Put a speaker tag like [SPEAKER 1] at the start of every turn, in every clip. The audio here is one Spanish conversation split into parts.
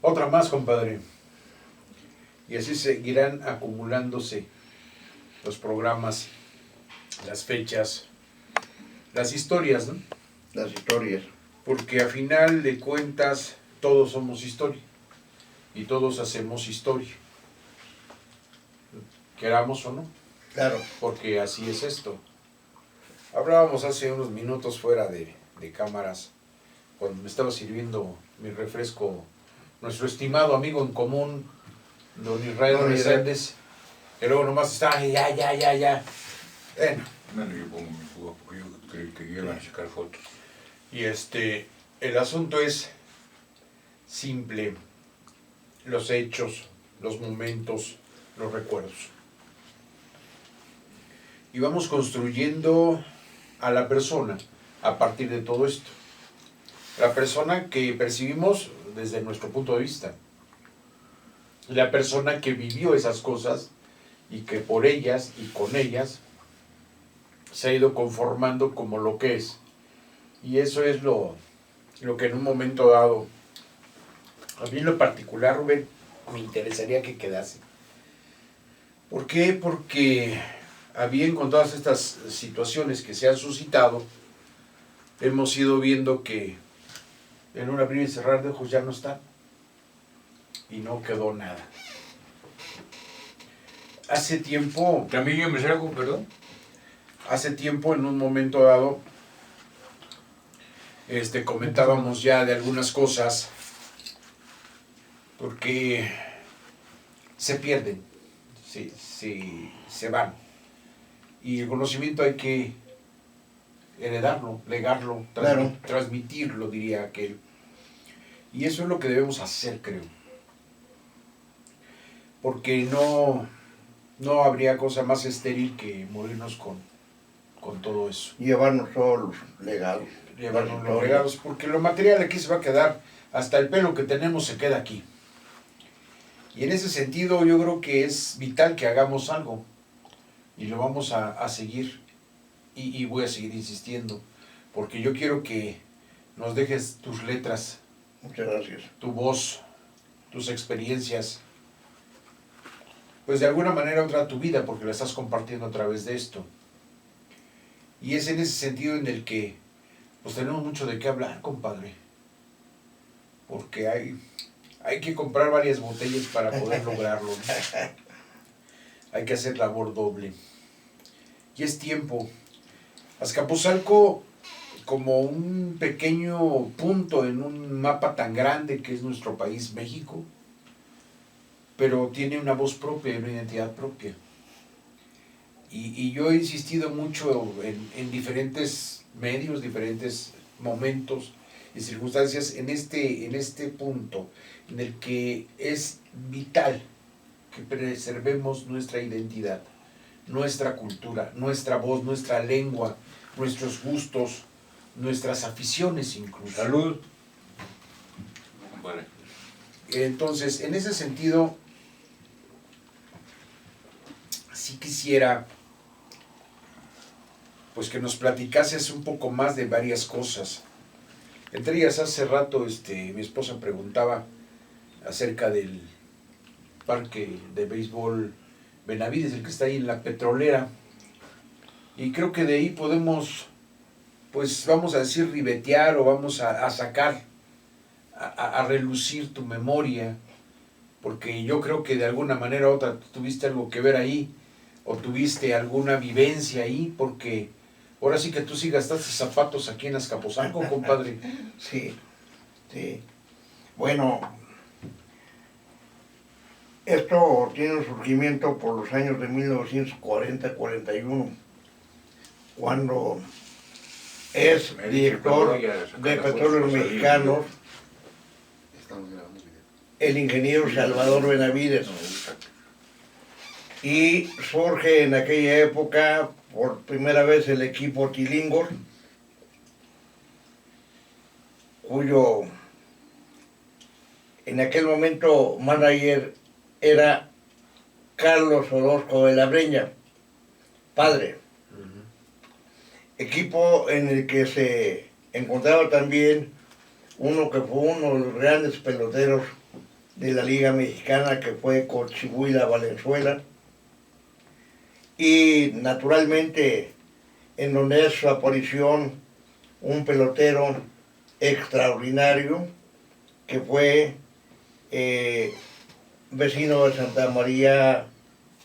[SPEAKER 1] Otra más, compadre. Y así seguirán acumulándose los programas, las fechas, las historias, ¿no?
[SPEAKER 2] Las historias.
[SPEAKER 1] Porque a final de cuentas todos somos historia y todos hacemos historia, queramos o no.
[SPEAKER 2] Claro.
[SPEAKER 1] Porque así es esto. Hablábamos hace unos minutos fuera de cámaras, cuando me estaba sirviendo mi refresco, nuestro estimado amigo en común, don Israel Reséndez, que luego nomás está, ya.
[SPEAKER 3] Bueno, yo pongo mi jugo porque yo creí que iban a sacar fotos.
[SPEAKER 1] Y el asunto es simple, los hechos, los momentos, los recuerdos. Y vamos construyendo a la persona a partir de todo esto. La persona que percibimos desde nuestro punto de vista. La persona que vivió esas cosas y que por ellas y con ellas se ha ido conformando como lo que es. Y eso es lo que en un momento dado, a mí en lo particular, Rubén, me interesaría que quedase. ¿Por qué? Porque bien con todas estas situaciones que se han suscitado, hemos ido viendo que en un abrir y cerrar de ojos ya no están. Y no quedó nada. Hace tiempo...
[SPEAKER 3] ¿También yo me salgo, perdón?
[SPEAKER 1] Hace tiempo, en un momento dado, comentábamos ya de algunas cosas, porque se pierden, se van. Y el conocimiento hay que heredarlo, legarlo,
[SPEAKER 2] claro,
[SPEAKER 1] transmitirlo, diría aquel. Y eso es lo que debemos hacer, creo. Porque no habría cosa más estéril que morirnos con todo eso.
[SPEAKER 2] Llevarnos todos los legados.
[SPEAKER 1] Llevarnos los legados, porque lo material aquí se va a quedar, hasta el pelo que tenemos se queda aquí. Y en ese sentido yo creo que es vital que hagamos algo. Y lo vamos a seguir. Y voy a seguir insistiendo. Porque yo quiero que nos dejes tus letras.
[SPEAKER 2] Muchas gracias.
[SPEAKER 1] Tu voz, tus experiencias. Pues de alguna manera otra tu vida, porque la estás compartiendo a través de esto. Y es en ese sentido en el que pues tenemos mucho de qué hablar, compadre. Porque hay que comprar varias botellas para poder lograrlo, ¿no? Hay que hacer labor doble. Y es tiempo. Azcapotzalco, como un pequeño punto en un mapa tan grande que es nuestro país, México, pero tiene una voz propia y una identidad propia. Y yo he insistido mucho en diferentes medios, diferentes momentos y circunstancias en este punto en el que es vital que preservemos nuestra identidad, nuestra cultura, nuestra voz, nuestra lengua, nuestros gustos, nuestras aficiones incluso.
[SPEAKER 3] Salud. Vale.
[SPEAKER 1] Entonces, en ese sentido, sí quisiera pues que nos platicases un poco más de varias cosas. Entre ellas, hace rato mi esposa preguntaba acerca del parque de béisbol Benavides, el que está ahí en la Petrolera. Y creo que de ahí podemos, pues vamos a decir, ribetear o vamos a sacar, a relucir tu memoria, porque yo creo que de alguna manera u otra tuviste algo que ver ahí, o tuviste alguna vivencia ahí, porque ahora sí que tú sí gastaste zapatos aquí en Azcapotzalco, compadre.
[SPEAKER 2] Sí. Bueno, esto tiene un surgimiento por los años de 1940-41, cuando es director de Petróleos Mexicanos el ingeniero Salvador Benavides. Y surge en aquella época por primera vez el equipo Tilingor, cuyo en aquel momento manager era Carlos Orozco de la Breña, padre. Equipo en el que se encontraba también uno que fue uno de los grandes peloteros de la Liga Mexicana, que fue Cochihuila Valenzuela, y naturalmente en donde es su aparición un pelotero extraordinario que fue vecino de Santa María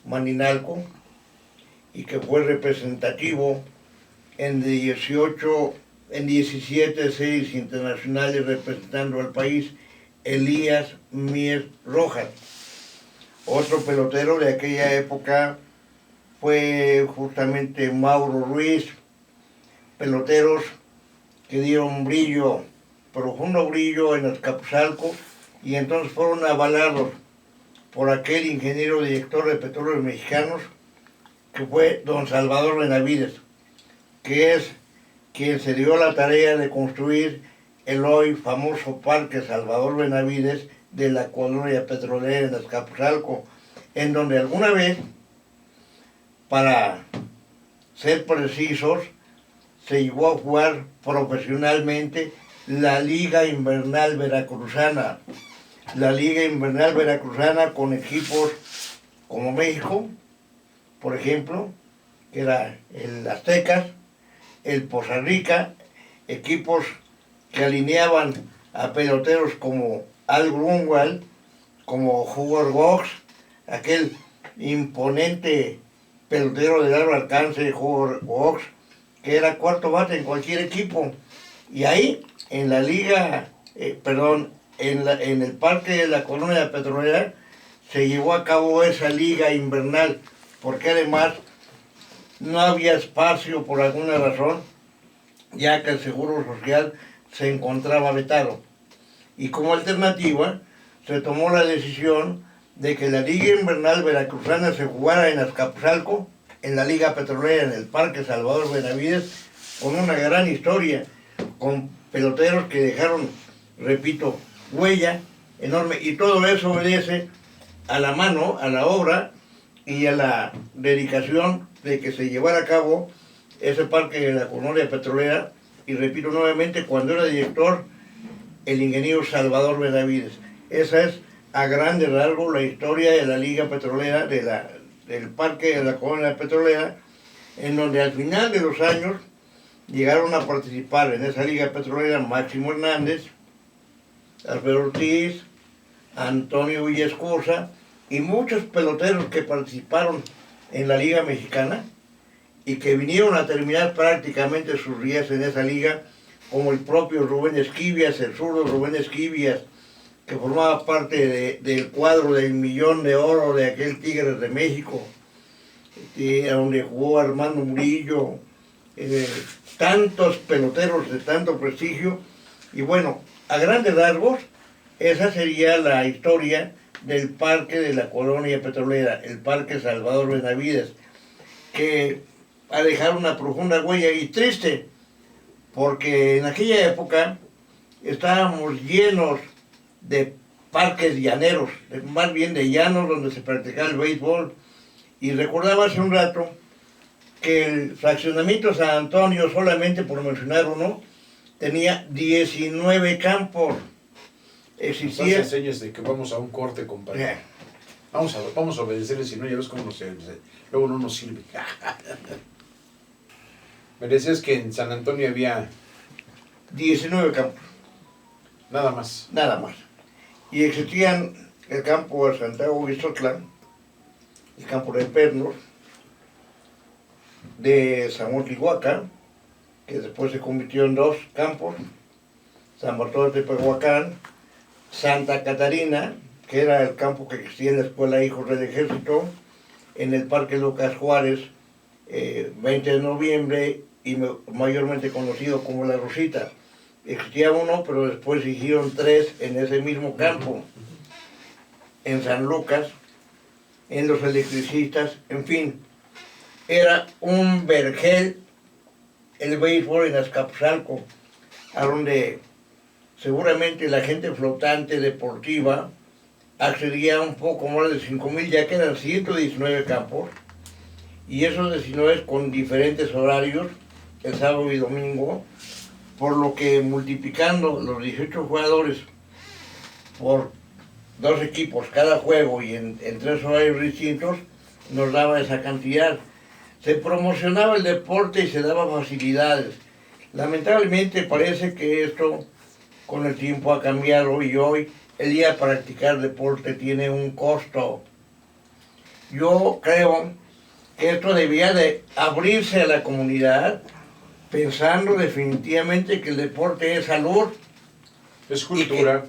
[SPEAKER 2] Maninalco y que fue representativo en 17 series internacionales representando al país, Elías Mier Rojas. Otro pelotero de aquella época fue justamente Mauro Ruiz, peloteros que dieron brillo, profundo brillo en Azcapotzalco, y entonces fueron avalados por aquel ingeniero director de Petróleos Mexicanos, que fue don Salvador Benavides, que es quien se dio la tarea de construir el hoy famoso Parque Salvador Benavides de la colonia petrolera en Azcapotzalco, en donde alguna vez, para ser precisos, se llegó a jugar profesionalmente la Liga Invernal Veracruzana. La Liga Invernal Veracruzana con equipos como México, por ejemplo, que era el Aztecas, el Poza Rica, equipos que alineaban a peloteros como Al Grunwald, como Howard Box, aquel imponente pelotero de largo alcance, Howard Box, que era cuarto bate en cualquier equipo. Y ahí, en la liga, en el parque de la colonia petrolera, se llevó a cabo esa liga invernal, porque además no había espacio por alguna razón, ya que el Seguro Social se encontraba vetado. Y como alternativa, se tomó la decisión de que la Liga Invernal Veracruzana se jugara en Azcapotzalco, en la Liga Petrolera, en el Parque Salvador Benavides, con una gran historia, con peloteros que dejaron, repito, huella enorme, y todo eso obedece a la mano, a la obra y a la dedicación de que se llevara a cabo ese parque de la colonia petrolera, y repito nuevamente, cuando era director, el ingeniero Salvador Benavides. Esa es a grandes rasgos la historia de la Liga Petrolera, del parque de la colonia petrolera, en donde al final de los años llegaron a participar en esa Liga Petrolera Máximo Hernández, Alfredo Ortiz, Antonio Villascosa y muchos peloteros que participaron en la Liga Mexicana y que vinieron a terminar prácticamente sus días en esa liga, como el propio Rubén Esquivias, el zurdo Rubén Esquivias, que formaba parte del cuadro del Millón de Oro de aquel Tigres de México, donde jugó Armando Murillo, tantos peloteros de tanto prestigio. Y bueno, a grandes rasgos, esa sería la historia del parque de la colonia petrolera, el Parque Salvador Benavides, que ha dejado una profunda huella y triste, porque en aquella época estábamos llenos de parques llaneros, más bien de llanos donde se practicaba el béisbol. Y recordaba hace un rato que el fraccionamiento San Antonio, solamente por mencionar uno, tenía 19 campos. Existía...
[SPEAKER 1] Nos señas de que vamos a un corte, compadre. Vamos a obedecerle, si no ya ves cómo luego no nos sirve. Me decías que en San Antonio había
[SPEAKER 2] 19 campos.
[SPEAKER 1] Nada más.
[SPEAKER 2] Nada más. Y existían el campo de Santiago Guizotla, el campo de Pernos, de Zamotihuaca, que después se convirtió en dos campos, San Bartolo de Tepehuacán, Santa Catarina, que era el campo que existía en la Escuela Hijos del Ejército, en el Parque Lucas Juárez, 20 de noviembre, y mayormente conocido como La Rosita. Existía uno, pero después se hicieron tres en ese mismo campo, en San Lucas, en Los Electricistas, en fin. Era un vergel el béisbol en Azcapotzalco, a donde seguramente la gente flotante deportiva accedía a un poco más de 5,000, ya que eran 119 campos, y esos 19 con diferentes horarios, el sábado y domingo, por lo que multiplicando los 18 jugadores por 2 equipos cada juego y en 3 horarios distintos, nos daba esa cantidad. Se promocionaba el deporte y se daba facilidades. Lamentablemente parece que esto con el tiempo ha cambiado y hoy el día de practicar deporte tiene un costo. Yo creo que esto debía de abrirse a la comunidad pensando definitivamente que el deporte es salud.
[SPEAKER 1] Es cultura.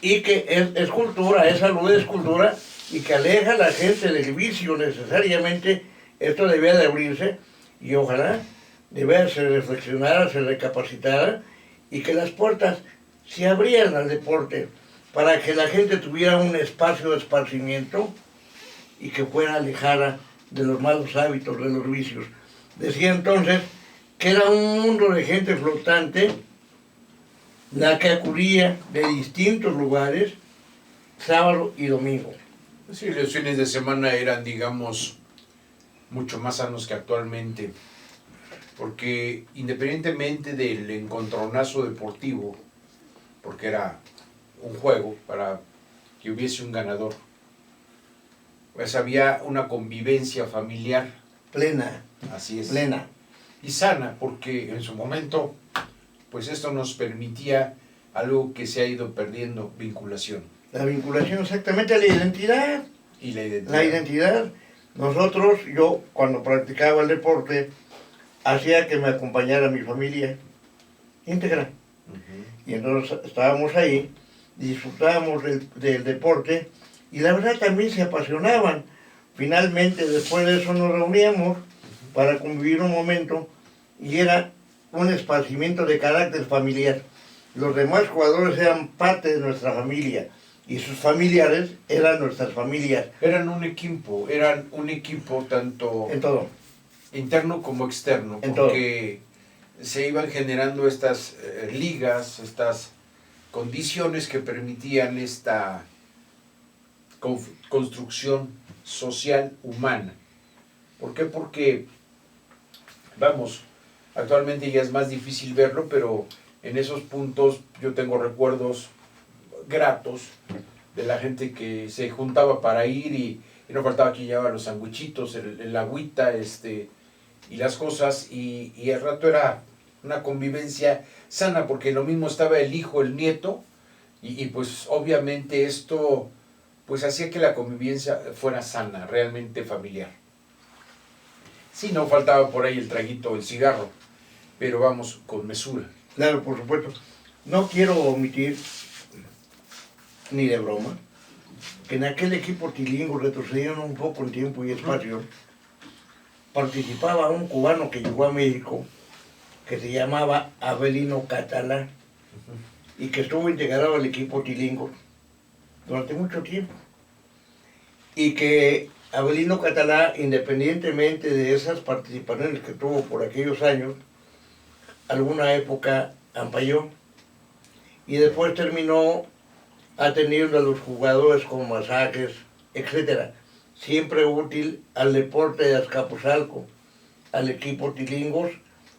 [SPEAKER 2] Y que es cultura, es salud, es cultura, y que aleja a la gente del vicio necesariamente. Esto debía de abrirse y ojalá debía se reflexionara, se recapacitara y que las puertas se abrieran al deporte para que la gente tuviera un espacio de esparcimiento y que fuera alejada de los malos hábitos, de los vicios. Decía entonces que era un mundo de gente flotante la que acudía de distintos lugares sábado y domingo.
[SPEAKER 1] Sí, los fines de semana eran, digamos, mucho más sanos que actualmente, porque independientemente del encontronazo deportivo, porque era un juego para que hubiese un ganador, pues había una convivencia familiar.
[SPEAKER 2] Plena.
[SPEAKER 1] Así es.
[SPEAKER 2] Plena.
[SPEAKER 1] Y sana, porque en su momento, pues esto nos permitía algo que se ha ido perdiendo, vinculación.
[SPEAKER 2] La vinculación exactamente a la identidad.
[SPEAKER 1] Y la identidad.
[SPEAKER 2] La identidad. Nosotros, yo cuando practicaba el deporte, hacía que me acompañara mi familia íntegra. Y entonces estábamos ahí, disfrutábamos del deporte y la verdad también se apasionaban. Finalmente, después de eso nos reuníamos para convivir un momento y era un esparcimiento de carácter familiar. Los demás jugadores eran parte de nuestra familia y sus familiares eran nuestras familias.
[SPEAKER 1] Eran un equipo tanto
[SPEAKER 2] en todo,
[SPEAKER 1] interno como externo,
[SPEAKER 2] en
[SPEAKER 1] porque se iban generando estas ligas, estas condiciones que permitían esta construcción social humana. ¿Por qué? Porque, vamos, actualmente ya es más difícil verlo, pero en esos puntos yo tengo recuerdos gratos de la gente que se juntaba para ir y no faltaba que llevaba los sandwichitos, el agüita, y las cosas, y al rato era una convivencia sana, porque lo mismo estaba el hijo, el nieto, y pues obviamente esto pues hacía que la convivencia fuera sana, realmente familiar. Sí, no faltaba por ahí el traguito, el cigarro, pero vamos, con mesura.
[SPEAKER 2] Claro, por supuesto. No quiero omitir, ni de broma, que en aquel equipo tilingo, retrocediendo un poco en tiempo y espacio, participaba un cubano que llegó a México, que se llamaba Avelino Catalá, y que estuvo integrado al equipo tilingo durante mucho tiempo. Y que Avelino Catalá, independientemente de esas participaciones que tuvo por aquellos años, alguna época ampalló y después terminó atendiendo a los jugadores con masajes, etc. Siempre útil al deporte de Azcapotzalco, al equipo Tilingos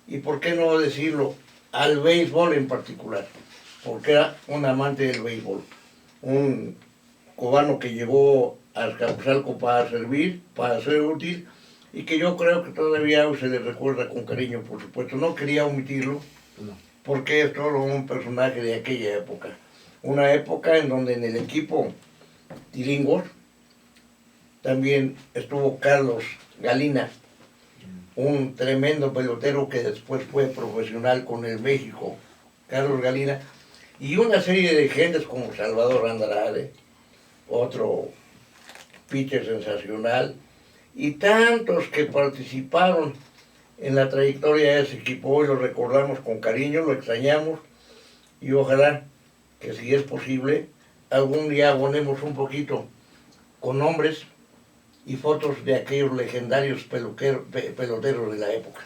[SPEAKER 2] y, por qué no decirlo, al béisbol en particular, porque era un amante del béisbol. Un cubano que llegó a Azcapotzalco para servir, para ser útil, y que yo creo que todavía se le recuerda con cariño, por supuesto. No quería omitirlo, porque es todo un personaje de aquella época. Una época en donde en el equipo Tilingos también estuvo Carlos Galina, un tremendo pelotero que después fue profesional con el México, Carlos Galina, y una serie de gentes como Salvador Andrade, otro pitcher sensacional, y tantos que participaron en la trayectoria de ese equipo. Hoy lo recordamos con cariño, lo extrañamos, y ojalá que, si es posible, algún día abonemos un poquito con nombres y fotos de aquellos legendarios peloteros de la época.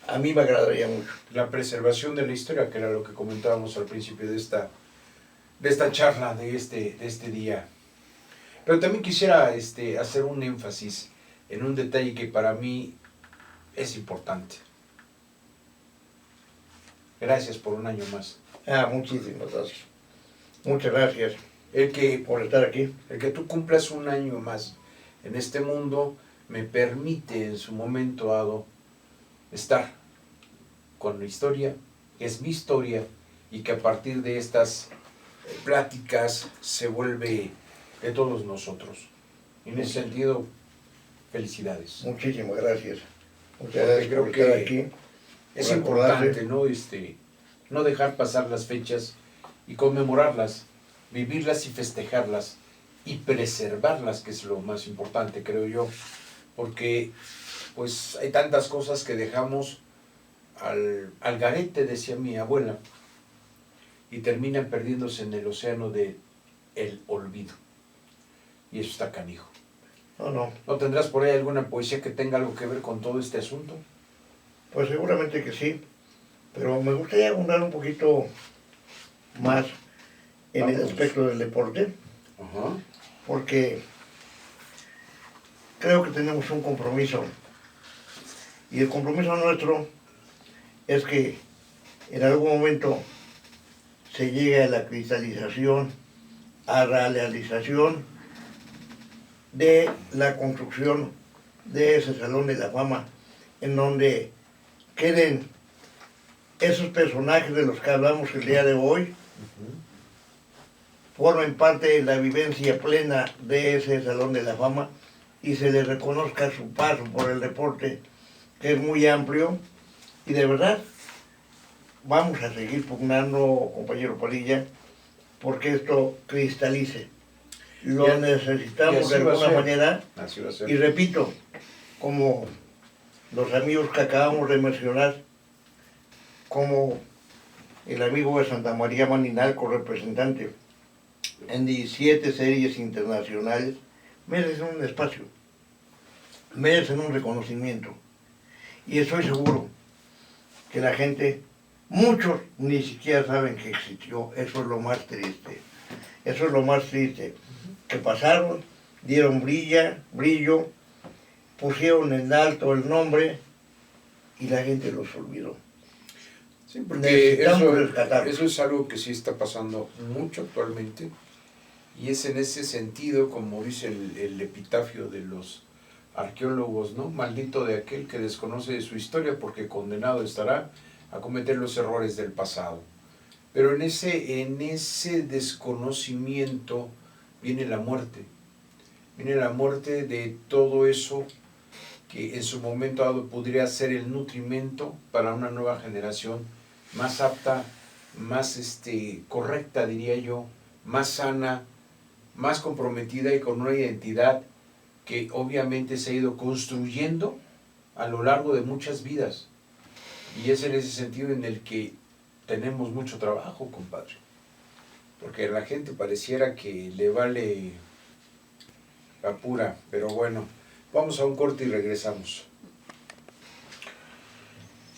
[SPEAKER 2] A mí me agradaría mucho.
[SPEAKER 1] La preservación de la historia, que era lo que comentábamos al principio de esta charla, de este día. Pero también quisiera hacer un énfasis en un detalle que para mí es importante. Gracias por un año más.
[SPEAKER 2] Muchísimas gracias. Muchas gracias. por estar aquí.
[SPEAKER 1] El que tú cumplas un año más en este mundo me permite en su momento dado estar con la historia, que es mi historia, y que a partir de estas pláticas se vuelve de todos nosotros. En ese sentido, felicidades.
[SPEAKER 2] Muchísimas gracias. Muchas
[SPEAKER 1] Porque
[SPEAKER 2] gracias
[SPEAKER 1] creo
[SPEAKER 2] por estar
[SPEAKER 1] que
[SPEAKER 2] aquí.
[SPEAKER 1] es
[SPEAKER 2] por
[SPEAKER 1] importante,
[SPEAKER 2] acordarse.
[SPEAKER 1] ¿no? No dejar pasar las fechas y conmemorarlas, vivirlas y festejarlas y preservarlas, que es lo más importante, creo yo, porque pues hay tantas cosas que dejamos al garete, decía mi abuela, y terminan perdiéndose en el océano del olvido. Y eso está canijo.
[SPEAKER 2] No.
[SPEAKER 1] ¿No tendrás por ahí alguna poesía que tenga algo que ver con todo este asunto?
[SPEAKER 2] Pues seguramente que sí. Pero me gustaría abundar un poquito más en el
[SPEAKER 1] Vamos.
[SPEAKER 2] aspecto del deporte.
[SPEAKER 1] Ajá.
[SPEAKER 2] Porque creo que tenemos un compromiso. Y el compromiso nuestro es que en algún momento se llegue a la cristalización, a la realización de la construcción de ese Salón de la Fama, en donde queden esos personajes de los que hablamos el día de hoy, formen parte de la vivencia plena de ese Salón de la Fama y se les reconozca su paso por el deporte, que es muy amplio, y de verdad vamos a seguir pugnando, compañero Padilla, porque esto cristalice. Lo
[SPEAKER 1] Y
[SPEAKER 2] necesitamos
[SPEAKER 1] así
[SPEAKER 2] de
[SPEAKER 1] va a
[SPEAKER 2] alguna
[SPEAKER 1] ser.
[SPEAKER 2] manera,
[SPEAKER 1] Así va a ser.
[SPEAKER 2] y repito, como los amigos que acabamos de mencionar, como el amigo de Santa María Maninalco, representante en 17 series internacionales, merecen un espacio, merecen un reconocimiento. Y estoy seguro que la gente, muchos ni siquiera saben que existió. Eso es lo más triste. Eso es lo más triste. Que pasaron, dieron brillo, pusieron en alto el nombre y la gente los olvidó.
[SPEAKER 1] Sí, porque
[SPEAKER 2] Necesitamos rescatarlo.
[SPEAKER 1] eso es algo que sí está pasando mucho actualmente, y es en ese sentido, como dice el epitafio de los arqueólogos, ¿no? Maldito de aquel que desconoce de su historia, porque condenado estará a cometer los errores del pasado. Pero en ese desconocimiento viene la muerte de todo eso que en su momento dado podría ser el nutrimento para una nueva generación más apta, más correcta, diría yo, más sana, más comprometida y con una identidad que obviamente se ha ido construyendo a lo largo de muchas vidas. Y es en ese sentido en el que tenemos mucho trabajo, compadre. Porque a la gente pareciera que le vale la pura, pero bueno, vamos a un corte y regresamos.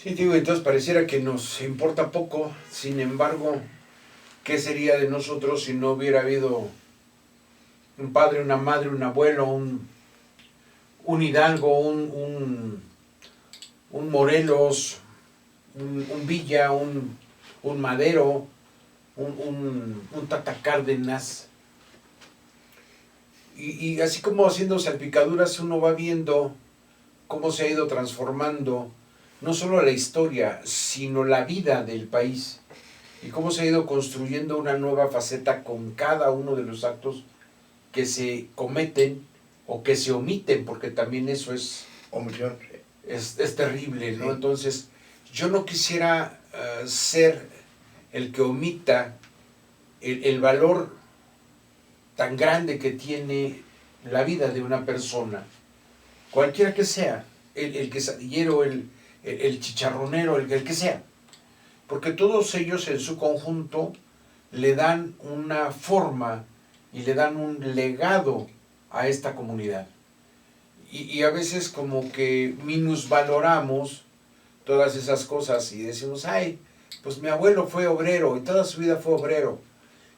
[SPEAKER 1] Sí, digo, entonces pareciera que nos importa poco, sin embargo, ¿qué sería de nosotros si no hubiera habido un padre, una madre, un abuelo, un Hidalgo, un Morelos, un Villa, un Madero, un Tata Cárdenas? Y así como haciendo salpicaduras uno va viendo cómo se ha ido transformando no solo la historia, sino la vida del país, y cómo se ha ido construyendo una nueva faceta con cada uno de los actos que se cometen o que se omiten, porque también eso es
[SPEAKER 2] Omisión.
[SPEAKER 1] terrible, ¿no?
[SPEAKER 2] Sí.
[SPEAKER 1] Entonces, yo no quisiera ser el que omita el valor tan grande que tiene la vida de una persona, cualquiera que sea, el quesadillero, el chicharronero, el que sea, porque todos ellos en su conjunto le dan una forma y le dan un legado a esta comunidad. Y a veces como que minusvaloramos todas esas cosas y decimos, ay, pues mi abuelo fue obrero y toda su vida fue obrero.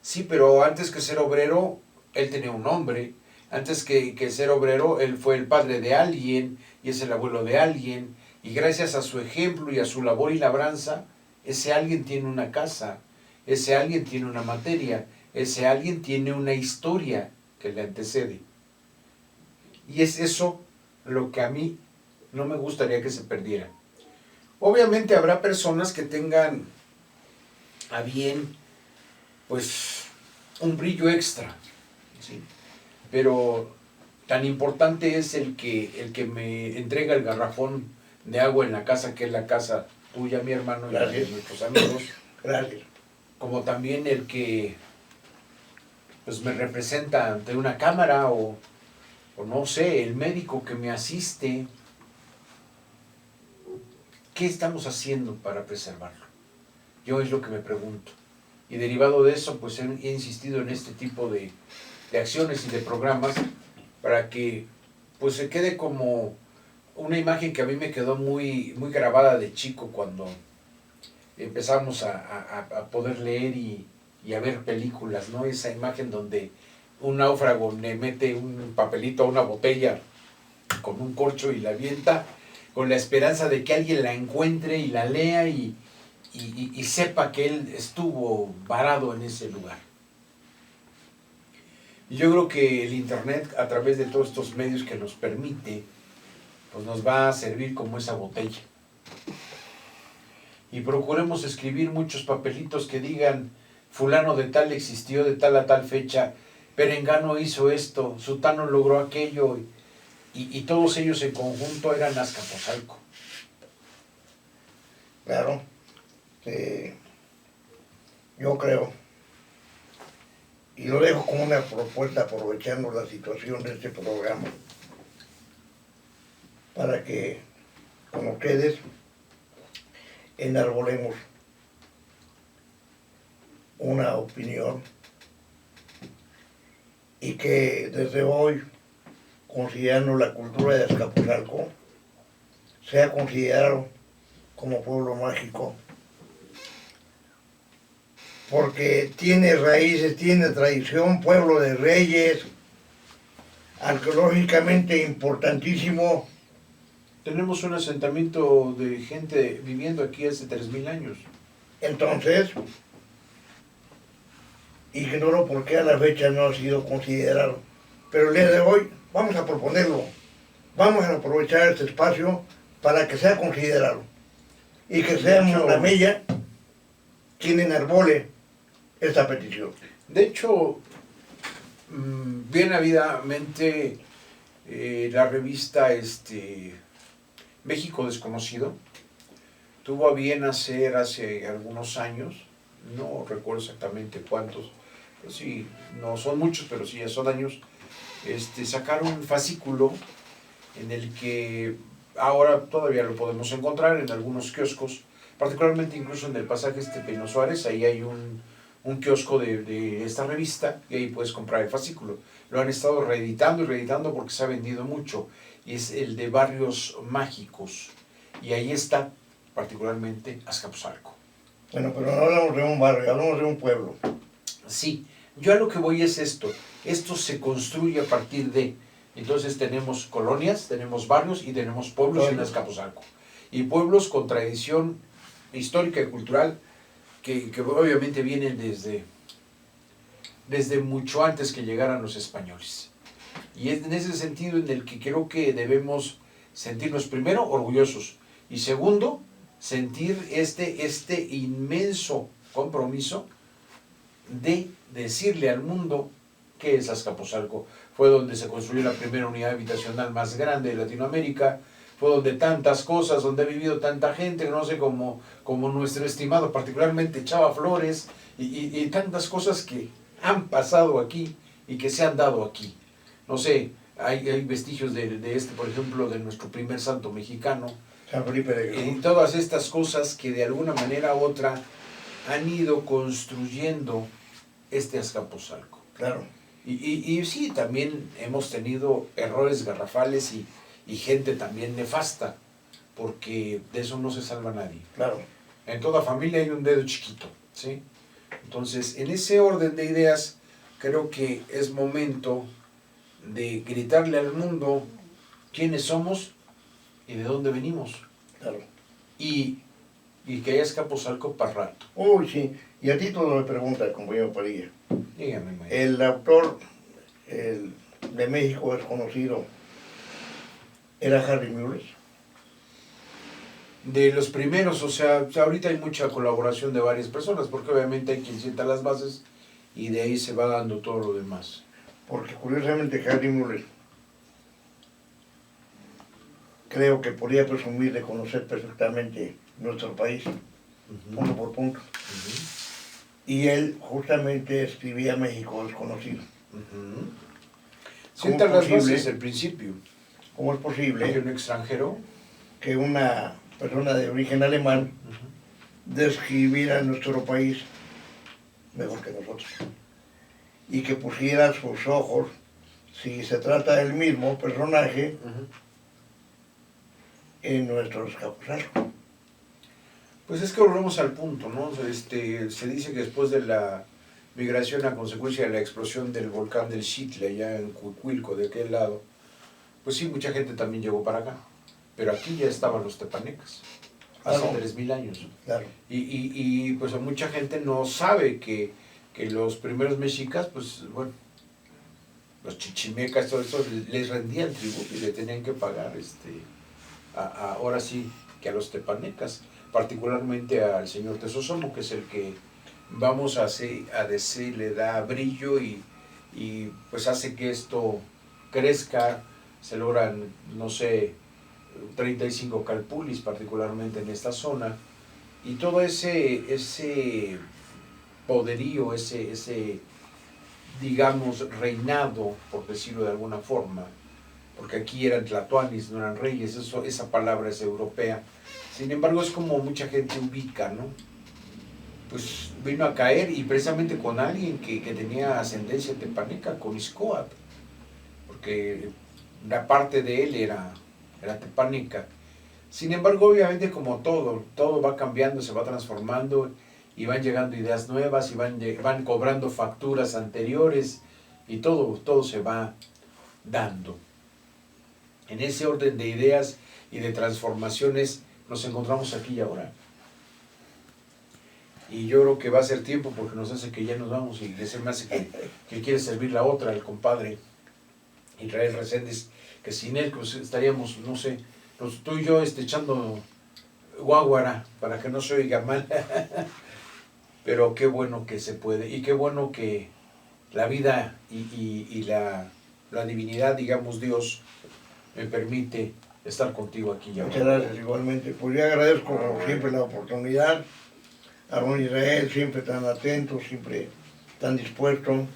[SPEAKER 1] Sí, pero antes que ser obrero, él tenía un nombre. Antes que ser obrero, él fue el padre de alguien y es el abuelo de alguien. Y gracias a su ejemplo y a su labor y labranza, ese alguien tiene una casa, ese alguien tiene una materia, ese alguien tiene una historia que le antecede. Y es eso lo que a mí no me gustaría que se perdiera. Obviamente habrá personas que tengan a bien, pues, un brillo extra, ¿sí? Pero tan importante es el que me entrega el garrafón de agua en la casa, que es la casa tuya, mi hermano, y la de nuestros amigos.
[SPEAKER 2] Gracias.
[SPEAKER 1] Como también el que pues me representa ante una cámara o no sé, el médico que me asiste. ¿Qué estamos haciendo para preservarlo? Yo es lo que me pregunto. Y derivado de eso, pues he insistido en este tipo de acciones y de programas para que pues se quede como una imagen que a mí me quedó muy, muy grabada de chico cuando empezamos a poder leer y a ver películas, ¿no? Esa imagen donde un náufrago le mete un papelito a una botella con un corcho y la avienta con la esperanza de que alguien la encuentre y la lea y sepa que él estuvo varado en ese lugar. Y yo creo que el internet, a través de todos estos medios que nos permite, pues nos va a servir como esa botella. Y procuremos escribir muchos papelitos que digan: fulano de tal existió de tal a tal fecha, perengano hizo esto, sutano logró aquello, y todos ellos en conjunto eran Azcapotzalco.
[SPEAKER 2] Claro. Yo creo, y lo dejo como una propuesta aprovechando la situación de este programa, para que con ustedes enarbolemos una opinión y que desde hoy, considerando la cultura de Azcapotzalco, sea considerado como pueblo mágico, porque tiene raíces, tiene tradición, pueblo de reyes, arqueológicamente importantísimo.
[SPEAKER 1] Tenemos un asentamiento de gente viviendo aquí hace 3000 años.
[SPEAKER 2] Entonces, ignoro por qué a la fecha no ha sido considerado, pero el día de hoy vamos a proponerlo, vamos a aprovechar este espacio para que sea considerado y que seamos la mella quien enarbole esta petición.
[SPEAKER 1] De hecho, bien habiamente la revista México Desconocido tuvo a bien hacer hace algunos años, no recuerdo exactamente cuántos, pero sí, no son muchos, pero sí ya son años, sacaron un fascículo en el que ahora todavía lo podemos encontrar en algunos kioscos, particularmente incluso en el pasaje Pino Suárez, ahí hay un kiosco de esta revista y ahí puedes comprar el fascículo. Lo han estado reeditando y reeditando porque se ha vendido mucho, y es el de Barrios Mágicos, y ahí está particularmente Azcapotzalco.
[SPEAKER 2] Bueno, pero no hablamos de un barrio, hablamos de un pueblo.
[SPEAKER 1] Sí, yo a lo que voy es esto se construye a partir de, entonces tenemos colonias, tenemos barrios y tenemos pueblos en Azcapotzalco, y pueblos con tradición histórica y cultural que obviamente vienen desde mucho antes que llegaran los españoles. Y es en ese sentido en el que creo que debemos sentirnos, primero, orgullosos, y segundo, sentir este inmenso compromiso de decirle al mundo qué es Azcapotzalco. Fue donde se construyó la primera unidad habitacional más grande de Latinoamérica, fue donde tantas cosas, donde ha vivido tanta gente, no sé, como nuestro estimado, particularmente Chava Flores, y tantas cosas que han pasado aquí y que se han dado aquí. No sé, hay vestigios de por ejemplo, de nuestro primer santo mexicano,
[SPEAKER 2] San Felipe de Jesús.
[SPEAKER 1] y todas estas cosas que de alguna manera u otra han ido construyendo Azcapotzalco.
[SPEAKER 2] Claro.
[SPEAKER 1] Y sí, también hemos tenido errores garrafales y gente también nefasta, porque de eso no se salva nadie.
[SPEAKER 2] Claro.
[SPEAKER 1] En toda familia hay un dedo chiquito, ¿sí? Entonces, en ese orden de ideas, creo que es momento de gritarle al mundo quiénes somos y de dónde venimos.
[SPEAKER 2] Claro.
[SPEAKER 1] Y que haya Azcapotzalco para rato.
[SPEAKER 2] Uy, sí. Y a título de pregunta, compañero Padilla,
[SPEAKER 1] Dígame, maestro.
[SPEAKER 2] El autor de México desconocido era Harry Mulisch.
[SPEAKER 1] De los primeros, o sea, ahorita hay mucha colaboración de varias personas, porque obviamente hay quien sienta las bases y de ahí se va dando todo lo demás.
[SPEAKER 2] Porque curiosamente Harry Mulisch creo que podía presumir de conocer perfectamente nuestro país, punto por punto. Y él justamente escribía México desconocido.
[SPEAKER 1] Sientan las bases el principio.
[SPEAKER 2] ¿Cómo es
[SPEAKER 1] Que
[SPEAKER 2] posible
[SPEAKER 1] un extranjero
[SPEAKER 2] que una persona de origen alemán describiera nuestro país mejor que nosotros? Y que pusiera sus ojos, si se trata del mismo personaje, en nuestro escapuzasco.
[SPEAKER 1] Pues es que volvemos al punto, ¿no? Se dice que después de la migración a consecuencia de la explosión del volcán del Xitle, allá en Cuicuilco, de aquel lado, pues sí, mucha gente también llegó para acá. Pero aquí ya estaban los tepanecas, hace 3.000 años.
[SPEAKER 2] Claro.
[SPEAKER 1] Y pues a mucha gente no sabe que los primeros mexicas, pues bueno, los chichimecas, todo eso, les rendían tributo y le tenían que pagar, ahora sí, que a los tepanecas, particularmente al señor Tezosomo, que es el que vamos a decir, le da brillo y pues hace que esto crezca, se logran, no sé, 35 calpulis, particularmente en esta zona, y todo ese poderío, ese digamos, reinado, por decirlo de alguna forma, porque aquí eran tlatoanis, no eran reyes, esa palabra es europea. Sin embargo, es como mucha gente ubica, ¿no? Pues vino a caer y precisamente con alguien que tenía ascendencia tepaneca, con Izcóatl, porque una parte de él era tepaneca. Sin embargo, obviamente como todo va cambiando, se va transformando y van llegando ideas nuevas y van cobrando facturas anteriores y todo se va dando. En ese orden de ideas y de transformaciones nos encontramos aquí y ahora. Y yo creo que va a ser tiempo porque nos hace que ya nos vamos y se me hace que quiere servir la otra, el compadre Israel Reséndez, que sin él pues estaríamos, no sé, tú y yo echando guaguara para que no se oiga mal. Pero qué bueno que se puede y qué bueno que la vida y la divinidad, digamos Dios, me permite estar contigo aquí ya.
[SPEAKER 2] Muchas gracias, igualmente. Pues yo agradezco como siempre la oportunidad. A don Israel, siempre tan atento, siempre tan dispuesto.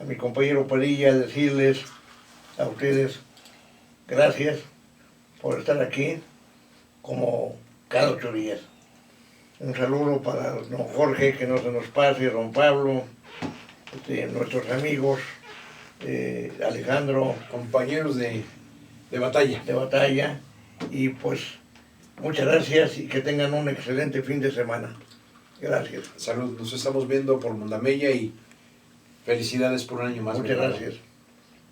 [SPEAKER 2] A mi compañero Padilla, decirles a ustedes gracias por estar aquí como cada 8 días. Un saludo para don Jorge, que no se nos pase, don Pablo, nuestros amigos, Alejandro.
[SPEAKER 1] Compañeros de batalla.
[SPEAKER 2] De batalla. Y pues muchas gracias y que tengan un excelente fin de semana. Gracias.
[SPEAKER 1] Salud, nos estamos viendo por Mondamella y felicidades por un año más.
[SPEAKER 2] Muchas gracias.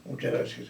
[SPEAKER 2] Muchas gracias.